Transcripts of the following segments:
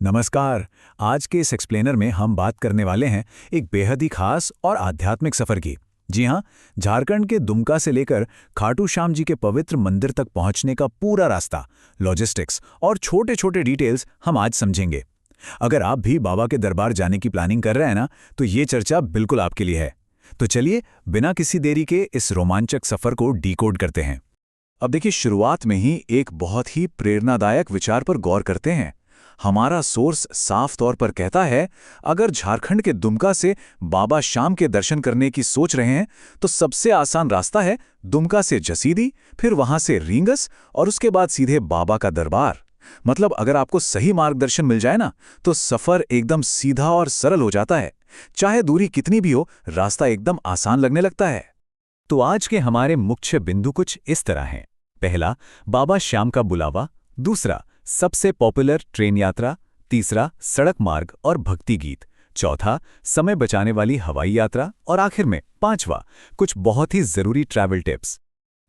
नमस्कार। आज के इस एक्सप्लेनर में हम बात करने वाले हैं एक बेहद ही खास और आध्यात्मिक सफर की। जी हाँ, झारखंड के दुमका से लेकर खाटू श्याम जी के पवित्र मंदिर तक पहुंचने का पूरा रास्ता, लॉजिस्टिक्स और छोटे छोटे डिटेल्स हम आज समझेंगे। अगर आप भी बाबा के दरबार जाने की प्लानिंग कर रहे हैं ना, तो ये चर्चा बिल्कुल आपके लिए है। तो चलिए बिना किसी देरी के इस रोमांचक सफर को डिकोड करते हैं। अब देखिए, शुरुआत में ही एक बहुत ही प्रेरणादायक विचार पर गौर करते हैं। हमारा सोर्स साफ तौर पर कहता है, अगर झारखंड के दुमका से बाबा श्याम के दर्शन करने की सोच रहे हैं तो सबसे आसान रास्ता है दुमका से जसीदी, फिर वहां से रींगस और उसके बाद सीधे बाबा का दरबार। मतलब अगर आपको सही मार्गदर्शन मिल जाए ना, तो सफर एकदम सीधा और सरल हो जाता है। चाहे दूरी कितनी भी हो, रास्ता एकदम आसान लगने लगता है। तो आज के हमारे मुख्य बिंदु कुछ इस तरह हैं। पहला, बाबा श्याम का बुलावा। दूसरा, सबसे पॉपुलर ट्रेन यात्रा। तीसरा, सड़क मार्ग और भक्ति गीत। चौथा, समय बचाने वाली हवाई यात्रा। और आखिर में पांचवा, कुछ बहुत ही जरूरी ट्रैवल टिप्स।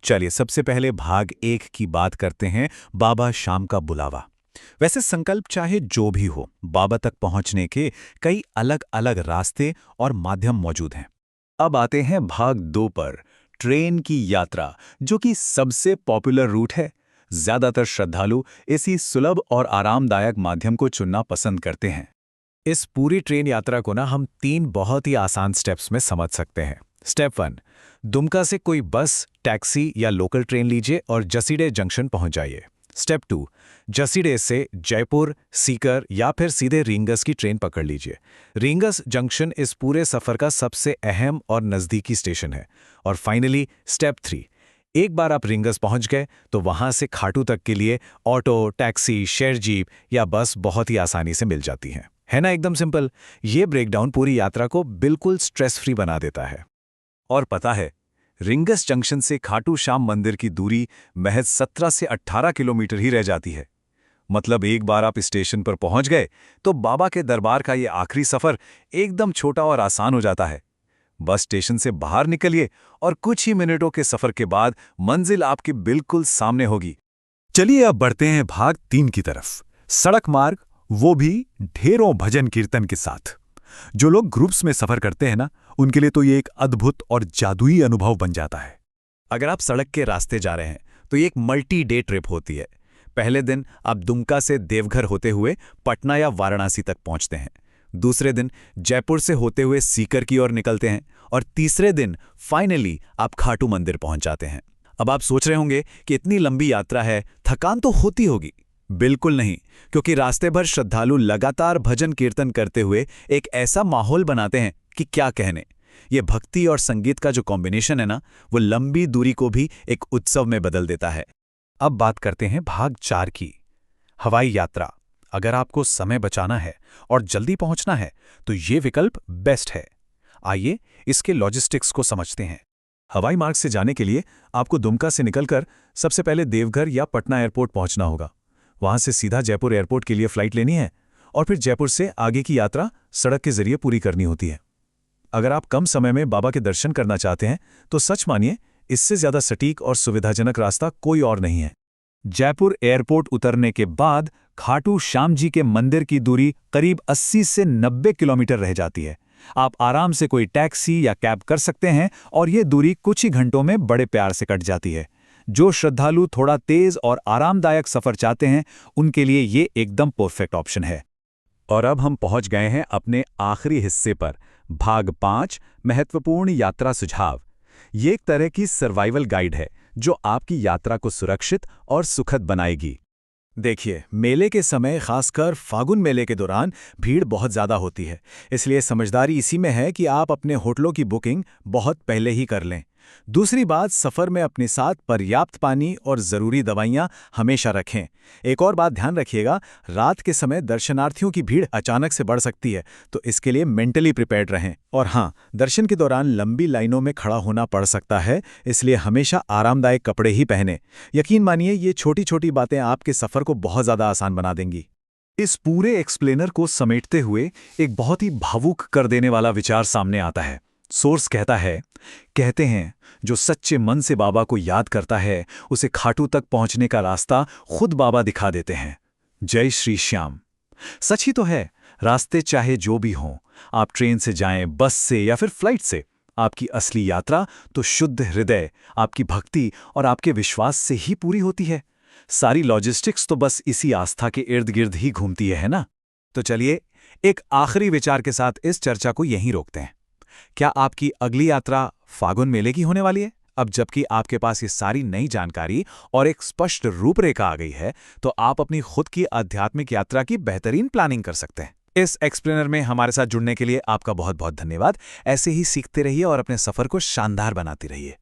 चलिए सबसे पहले भाग 1 की बात करते हैं, बाबा श्याम का बुलावा। वैसे संकल्प चाहे जो भी हो, बाबा तक पहुंचने के कई अलग अलग रास्ते और माध्यम मौजूद हैं। अब आते हैं भाग 2 पर, ट्रेन की यात्रा, जो कि सबसे पॉपुलर रूट है। ज्यादातर श्रद्धालु इसी सुलभ और आरामदायक माध्यम को चुनना पसंद करते हैं। इस पूरी ट्रेन यात्रा को ना हम 3 बहुत ही आसान स्टेप्स में समझ सकते हैं। स्टेप 1, दुमका से कोई बस, टैक्सी या लोकल ट्रेन लीजिए और जसीडे जंक्शन पहुंच जाइए। स्टेप 2, जसीडे से जयपुर, सीकर या फिर सीधे रींगस की ट्रेन पकड़ लीजिए। रींगस जंक्शन इस पूरे सफर का सबसे अहम और नज़दीकी स्टेशन है। और फाइनली स्टेप 3, एक बार आप रींगस पहुंच गए तो वहां से खाटू तक के लिए ऑटो, टैक्सी, शेयर जीप या बस बहुत ही आसानी से मिल जाती हैं। है ना एकदम सिंपल। ये ब्रेकडाउन पूरी यात्रा को बिल्कुल स्ट्रेस फ्री बना देता है। और पता है, रींगस जंक्शन से खाटू श्याम मंदिर की दूरी महज 17 से 18 किलोमीटर ही रह जाती है। मतलब एक बार आप स्टेशन पर पहुंच गए तो बाबा के दरबार का ये आखिरी सफर एकदम छोटा और आसान हो जाता है। बस स्टेशन से बाहर निकलिए और कुछ ही मिनटों के सफर के बाद मंजिल आपके बिल्कुल सामने होगी। चलिए अब बढ़ते हैं भाग 3 की तरफ, सड़क मार्ग, वो भी ढेरों भजन कीर्तन के साथ। जो लोग ग्रुप्स में सफर करते हैं ना, उनके लिए तो ये एक अद्भुत और जादुई अनुभव बन जाता है। अगर आप सड़क के रास्ते जा रहे हैं तो ये एक मल्टी डे ट्रिप होती है। पहले दिन आप दुमका से देवघर होते हुए पटना या वाराणसी तक पहुंचते हैं। दूसरे दिन जयपुर से होते हुए सीकर की ओर निकलते हैं और तीसरे दिन फाइनली आप खाटू मंदिर पहुंच जाते हैं। अब आप सोच रहे होंगे कि इतनी लंबी यात्रा है, थकान तो होती होगी। बिल्कुल नहीं, क्योंकि रास्ते भर श्रद्धालु लगातार भजन कीर्तन करते हुए एक ऐसा माहौल बनाते हैं कि क्या कहने। ये भक्ति और संगीत का जो कॉम्बिनेशन है ना, वो लंबी दूरी को भी एक उत्सव में बदल देता है। अब बात करते हैं भाग 4 की, हवाई यात्रा। अगर आपको समय बचाना है और जल्दी पहुंचना है तो ये विकल्प बेस्ट है। आइए इसके लॉजिस्टिक्स को समझते हैं। हवाई मार्ग से जाने के लिए आपको दुमका से निकलकर सबसे पहले देवघर या पटना एयरपोर्ट पहुंचना होगा। वहां से सीधा जयपुर एयरपोर्ट के लिए फ्लाइट लेनी है और फिर जयपुर से आगे की यात्रा सड़क के जरिए पूरी करनी होती है। अगर आप कम समय में बाबा के दर्शन करना चाहते हैं तो सच मानिए, इससे ज्यादा सटीक और सुविधाजनक रास्ता कोई और नहीं है। जयपुर एयरपोर्ट उतरने के बाद खाटू श्याम जी के मंदिर की दूरी करीब 80 से 90 किलोमीटर रह जाती है। आप आराम से कोई टैक्सी या कैब कर सकते हैं और ये दूरी कुछ ही घंटों में बड़े प्यार से कट जाती है। जो श्रद्धालु थोड़ा तेज और आरामदायक सफर चाहते हैं, उनके लिए ये एकदम परफेक्ट ऑप्शन है। और अब हम पहुंच गए हैं अपने आखिरी हिस्से पर, भाग 5, महत्वपूर्ण यात्रा सुझाव। ये एक तरह की सर्वाइवल गाइड है जो आपकी यात्रा को सुरक्षित और सुखद बनाएगी। देखिए, मेले के समय, खासकर फागुन मेले के दौरान भीड़ बहुत ज़्यादा होती है। इसलिए समझदारी इसी में है कि आप अपने होटलों की बुकिंग बहुत पहले ही कर लें। दूसरी बात, सफ़र में अपने साथ पर्याप्त पानी और ज़रूरी दवाइयाँ हमेशा रखें। एक और बात ध्यान रखिएगा, रात के समय दर्शनार्थियों की भीड़ अचानक से बढ़ सकती है, तो इसके लिए मेंटली प्रिपेयर्ड रहें। और हाँ, दर्शन के दौरान लंबी लाइनों में खड़ा होना पड़ सकता है, इसलिए हमेशा आरामदायक कपड़े ही पहनें। यकीन मानिए, ये छोटी छोटी बातें आपके सफ़र को बहुत ज़्यादा आसान बना देंगी। इस पूरे एक्सप्लेनर को समेटते हुए एक बहुत ही भावुक कर देने वाला विचार सामने आता है। सोर्स कहते हैं, जो सच्चे मन से बाबा को याद करता है, उसे खाटू तक पहुंचने का रास्ता खुद बाबा दिखा देते हैं। जय श्री श्याम। सच ही तो है, रास्ते चाहे जो भी हों, आप ट्रेन से जाएं, बस से या फिर फ्लाइट से, आपकी असली यात्रा तो शुद्ध हृदय, आपकी भक्ति और आपके विश्वास से ही पूरी होती है। सारी लॉजिस्टिक्स तो बस इसी आस्था के इर्द गिर्द ही घूमती है ना? तो चलिए, एक आखिरी विचार के साथ इस चर्चा को यहीं रोकते हैं। क्या आपकी अगली यात्रा फागुन मेले की होने वाली है? अब जबकि आपके पास ये सारी नई जानकारी और एक स्पष्ट रूपरेखा आ गई है, तो आप अपनी खुद की आध्यात्मिक यात्रा की बेहतरीन प्लानिंग कर सकते हैं। इस एक्सप्लेनर में हमारे साथ जुड़ने के लिए आपका बहुत बहुत धन्यवाद। ऐसे ही सीखते रहिए और अपने सफर को शानदार बनाते रहिए।